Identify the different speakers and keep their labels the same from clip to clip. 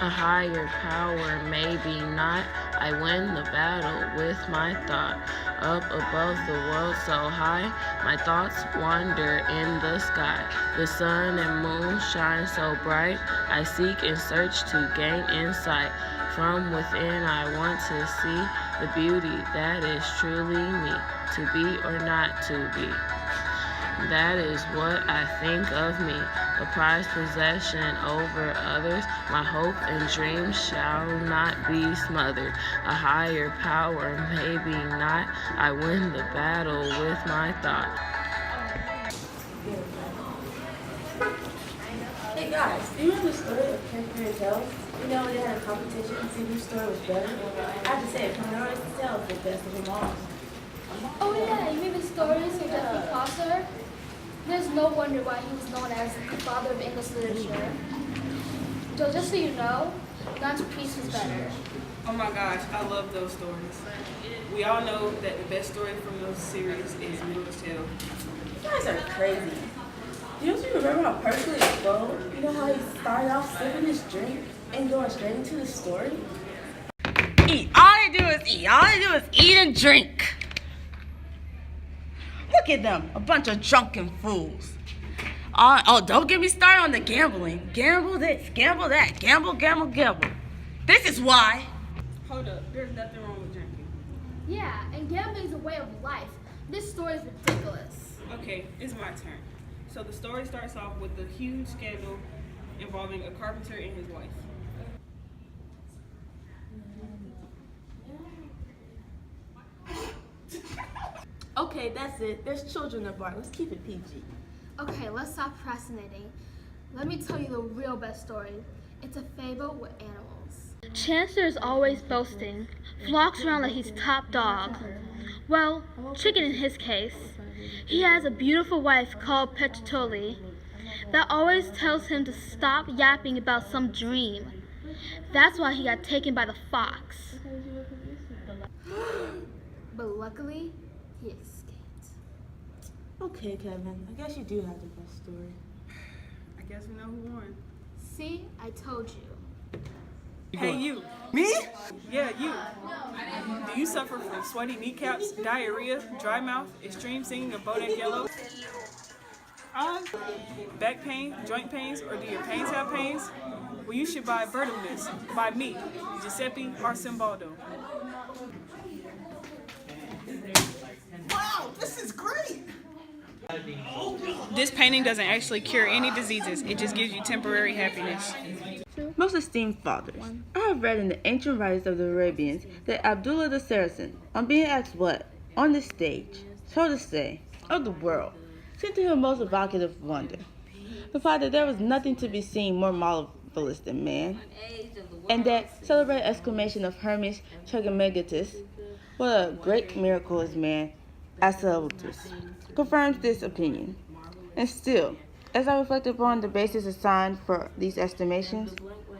Speaker 1: A higher power, maybe not. I win the battle with my thought. Up above the world so high, my thoughts wander in the sky. The sun and moon shine so bright. I seek and search to gain insight. From within I want to see the beauty that is truly me. To be or not to be. That is what I think of me, a prized possession over others. My hope and dreams shall not be smothered. A higher power, maybe not. I win the battle with my thought.
Speaker 2: Hey guys, do you remember the story of Fairy Tales? You know, they had a competition to see whose story was better. I have to say, Pandora's Tale is the best of them all.
Speaker 3: Oh yeah, you mean the stories of J.P. Chaucer? There's no wonder why he was known as the father of English literature. So just so you know, God's Peace was better.
Speaker 4: Oh my gosh, I love those stories. We all know that the best story from those series is Noah's Tale.
Speaker 2: You guys are crazy. Do you remember how Percy exploded? You know how he started off sipping his drink and going straight into the story?
Speaker 5: Eat. All they do is eat. All they do is eat and drink. Look at them, a bunch of drunken fools. Don't get me started on the gambling. Gamble this, gamble that, gamble, gamble, gamble. This is why.
Speaker 4: Hold up, there's nothing wrong with drinking.
Speaker 3: Yeah, and gambling is a way of life. This story is ridiculous.
Speaker 4: Okay, it's my turn. So the story starts off with a huge scandal involving a carpenter and his wife.
Speaker 2: Okay, that's it. There's children involved. Let's keep it PG.
Speaker 3: Okay, let's stop procrastinating. Let me tell you the real best story. It's a fable with animals. Chancellor is always boasting, flocks around like he's top dog. Well, chicken in his case. He has a beautiful wife called Petitoli that always tells him to stop yapping about some dream. That's why he got taken by the fox. But luckily, he escaped.
Speaker 2: Okay, Kevin. I guess you do have the best story.
Speaker 4: I guess we know who won.
Speaker 3: See, I told you.
Speaker 4: Hey, you.
Speaker 5: Me?
Speaker 4: Yeah, you. Do you suffer from sweaty kneecaps, diarrhea, dry mouth, extreme singing of Bodak Yellow? Back pain, joint pains, or do your pains have pains? Well, you should buy Vertimus by me, Giuseppe Arcimbaldo.
Speaker 5: Wow, this is great.
Speaker 4: This painting doesn't actually cure any diseases, it just gives you temporary happiness.
Speaker 6: Most esteemed fathers, I have read in the ancient writings of the Arabians that Abdullah the Saracen, on being asked what, on this stage, so to say, of the world, seemed to him most evocative wonder, replied that there was nothing to be seen more marvelous than man, and that celebrated exclamation of Hermes Trismegistus, what a great miracle is man, Asclepius, confirms this opinion. And still, as I reflected upon the basis assigned for these estimations,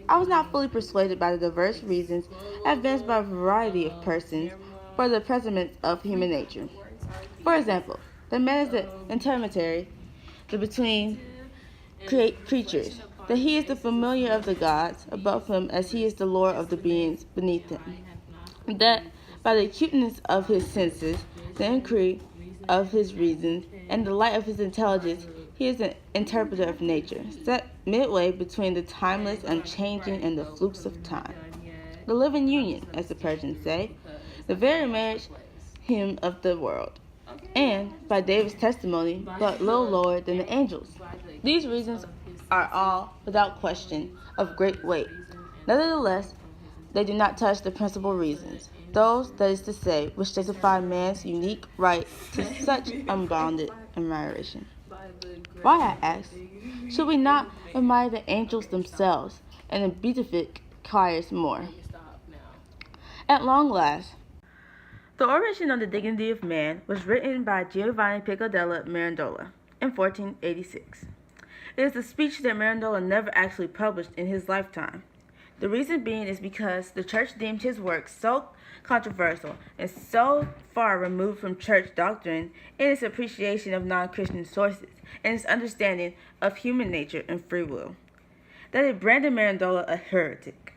Speaker 6: I was not fully persuaded by the diverse reasons advanced by a variety of persons for the presentment of human nature. For example, that man is the intermediary between creatures, that he is the familiar of the gods above him as he is the lord of the beings beneath him, and that by the acuteness of his senses, the inquiry of his reason, and the light of his intelligence, he is an interpreter of nature, set midway between the timeless, unchanging, and the flukes of time. The living union, as the Persians say, the very marriage hymn of the world, and, by David's testimony, but little lower than the angels. These reasons are all, without question, of great weight. Nevertheless, they do not touch the principal reasons, those, that is to say, which justify man's unique right to such unbounded admiration. Why, I ask, should we not admire the angels themselves, and the beatific choirs more? At long last, the Oration on the Dignity of Man was written by Giovanni Piccadella Mirandola in 1486. It is a speech that Mirandola never actually published in his lifetime. The reason being is because the church deemed his work so controversial and so far removed from church doctrine in its appreciation of non-Christian sources and its understanding of human nature and free will, that it branded Mirandola a heretic.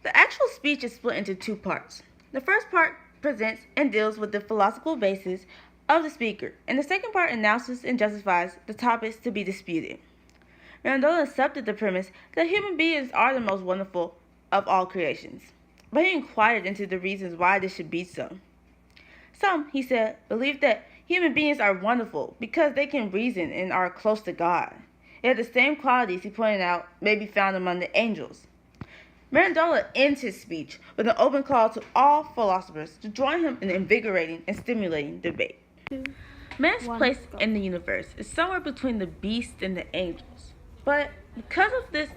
Speaker 6: The actual speech is split into two parts. The first part presents and deals with the philosophical basis of the speaker, and the second part announces and justifies the topics to be disputed. Mirandola accepted the premise that human beings are the most wonderful of all creations, but he inquired into the reasons why this should be so. Some, he said, believe that human beings are wonderful because they can reason and are close to God. Yet the same qualities, he pointed out, may be found among the angels. Mirandola ends his speech with an open call to all philosophers to join him in invigorating and stimulating debate. Man's place in the universe is somewhere between the beast and the angels, but because of this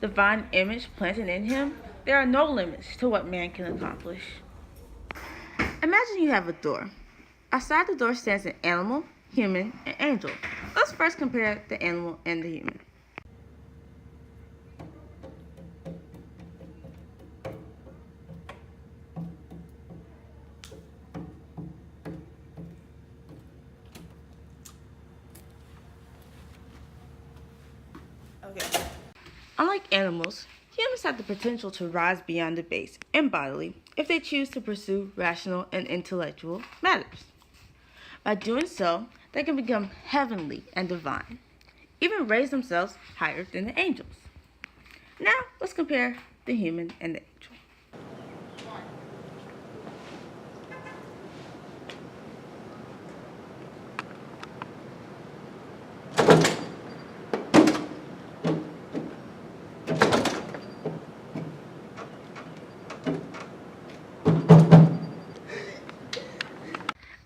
Speaker 6: divine image planted in him, there are no limits to what man can accomplish. Imagine you have a door. Outside the door stands an animal, human, and angel. Let's first compare the animal and the human.
Speaker 2: Okay.
Speaker 6: Unlike animals, humans have the potential to rise beyond the base and bodily if they choose to pursue rational and intellectual matters. By doing so, they can become heavenly and divine, even raise themselves higher than the angels. Now, let's compare the human and the angel.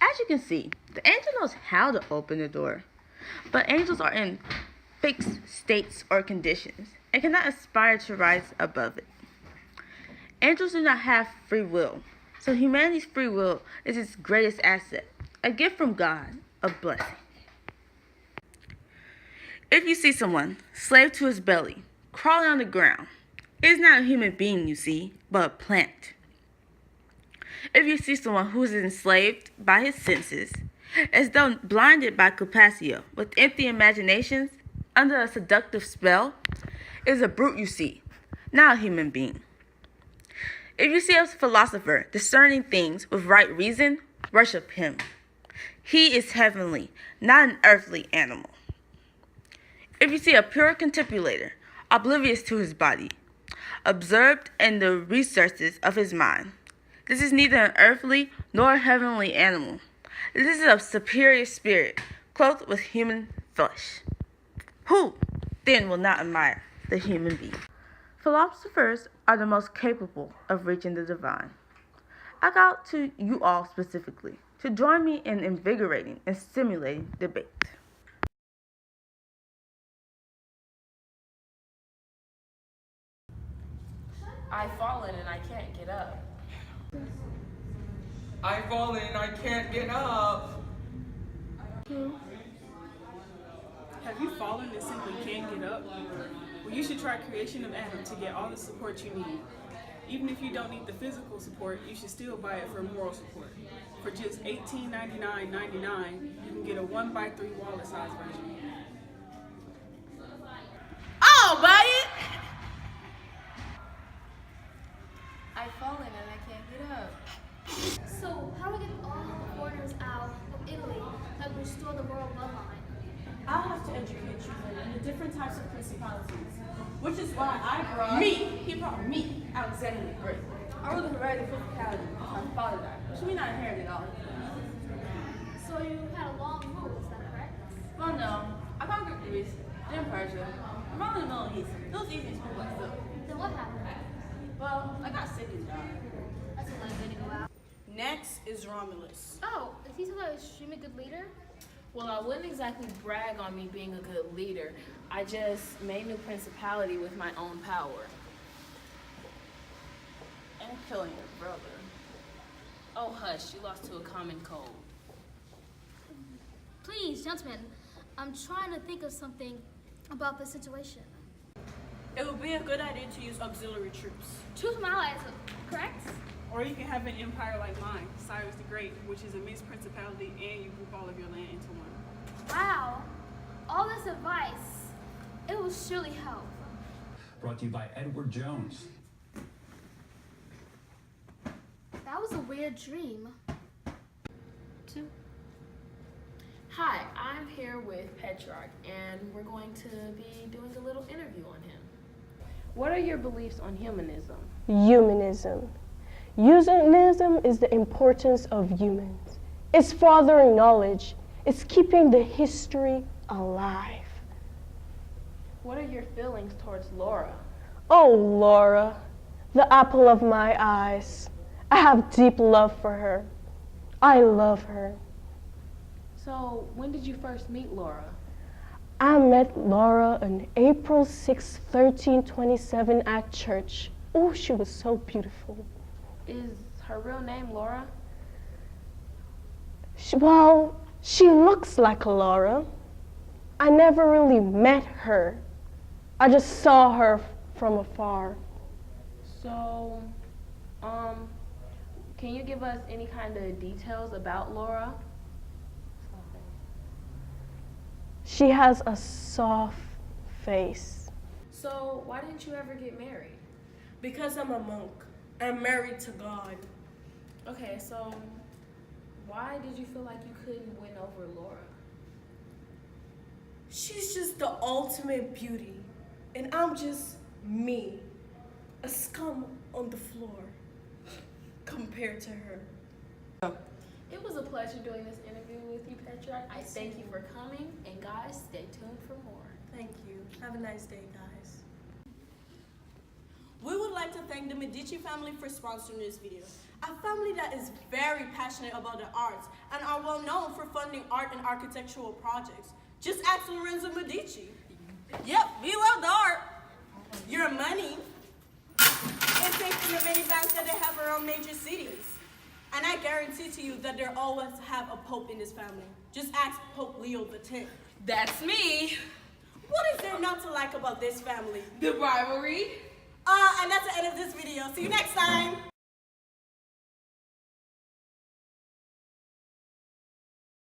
Speaker 6: As you can see, the angel knows how to open the door, but angels are in fixed states or conditions and cannot aspire to rise above it. Angels do not have free will, so humanity's free will is its greatest asset, a gift from God, a blessing. If you see someone, slave to his belly, crawling on the ground, it is not a human being you see, but a plant. If you see someone who is enslaved by his senses, as though blinded by Capaccio, with empty imaginations, under a seductive spell, it is a brute you see, not a human being. If you see a philosopher discerning things with right reason, worship him. He is heavenly, not an earthly animal. If you see a pure contemplator, oblivious to his body, absorbed in the resources of his mind, this is neither an earthly nor a heavenly animal. This is a superior spirit, clothed with human flesh. Who, then, will not admire the human being? Philosophers are the most capable of reaching the divine. I go out to you all specifically to join me in invigorating and stimulating debate.
Speaker 1: I've fallen and I can't get up.
Speaker 7: I've fallen and I can't get up.
Speaker 4: Have you fallen and simply can't get up? Well, you should try Creation of Adam to get all the support you need. Even if you don't need the physical support, you should still buy it for moral support. For just $18.99.99, you can get a 1x3 wallet size version.
Speaker 2: I'll buy it! I've fallen and I can't get up.
Speaker 3: So, how do we get all the foreigners out of Italy that will restore the royal bloodline?
Speaker 2: I'll have to educate you in the different types of principalities, which is why I brought He brought me, Alexander the Great. I ruled the hereditary principality because my father died, which we not inherited all.
Speaker 3: So you had a long rule, is that correct?
Speaker 2: Well, no. I conquered Greece, then Persia. I'm from the Middle East. It was easy to move like so.
Speaker 3: Then what happened?
Speaker 2: Well, I got sick and died.
Speaker 3: That's a nice way to go out.
Speaker 2: Next is Romulus.
Speaker 3: Oh, is he an extremely good leader?
Speaker 1: Well, I wouldn't exactly brag on me being a good leader. I just made new principality with my own power.
Speaker 2: And killing your brother.
Speaker 1: Oh, hush, you lost to a common cold.
Speaker 3: Please, gentlemen, I'm trying to think of something about this situation.
Speaker 2: It would be a good idea to use auxiliary troops.
Speaker 3: Choose my allies, correct?
Speaker 4: Or you can have an empire like mine, Cyrus the Great, which is a mixed principality, and you group all of your land into one.
Speaker 3: Wow, all this advice, it will surely help.
Speaker 8: brought to you by Edward Jones.
Speaker 3: That was a weird dream.
Speaker 1: Hi, I'm here with Petrarch, and we're going to be doing a little interview on him. What are your beliefs on humanism?
Speaker 9: Humanism. Humanism is the importance of humans. It's furthering knowledge. It's keeping the history alive.
Speaker 1: What are your feelings towards Laura?
Speaker 9: Oh, Laura, the apple of my eyes. I have deep love for her. I love her.
Speaker 1: So, when did you first meet Laura?
Speaker 9: I met Laura on April 6, 1327 at church. Oh, she was so beautiful.
Speaker 1: Is her real name Laura?
Speaker 9: She looks like Laura. I never really met her. I just saw her from afar.
Speaker 1: So, can you give us any kind of details about Laura?
Speaker 9: She has a soft face.
Speaker 1: So, why didn't you ever get married?
Speaker 2: Because I'm a monk. I'm married to God.
Speaker 1: Okay, so why did you feel like you couldn't win over Laura?
Speaker 2: She's just the ultimate beauty. And I'm just me. A scum on the floor compared to her.
Speaker 1: It was a pleasure doing this interview with you, Petra. I thank you for coming, and guys, stay tuned for more.
Speaker 2: Thank you. Have a nice day, guys. We would like to thank the Medici family for sponsoring this video. A family that is very passionate about the arts and are well known for funding art and architectural projects. Just ask Lorenzo Medici. Yep, we love the art. Your money is safe from the many banks that they have around major cities. And I guarantee to you that they'll always have a pope in this family. Just ask Pope Leo X.
Speaker 5: That's me.
Speaker 2: What is there not to like about this family?
Speaker 5: The rivalry.
Speaker 2: And that's the end of this video. See you next time.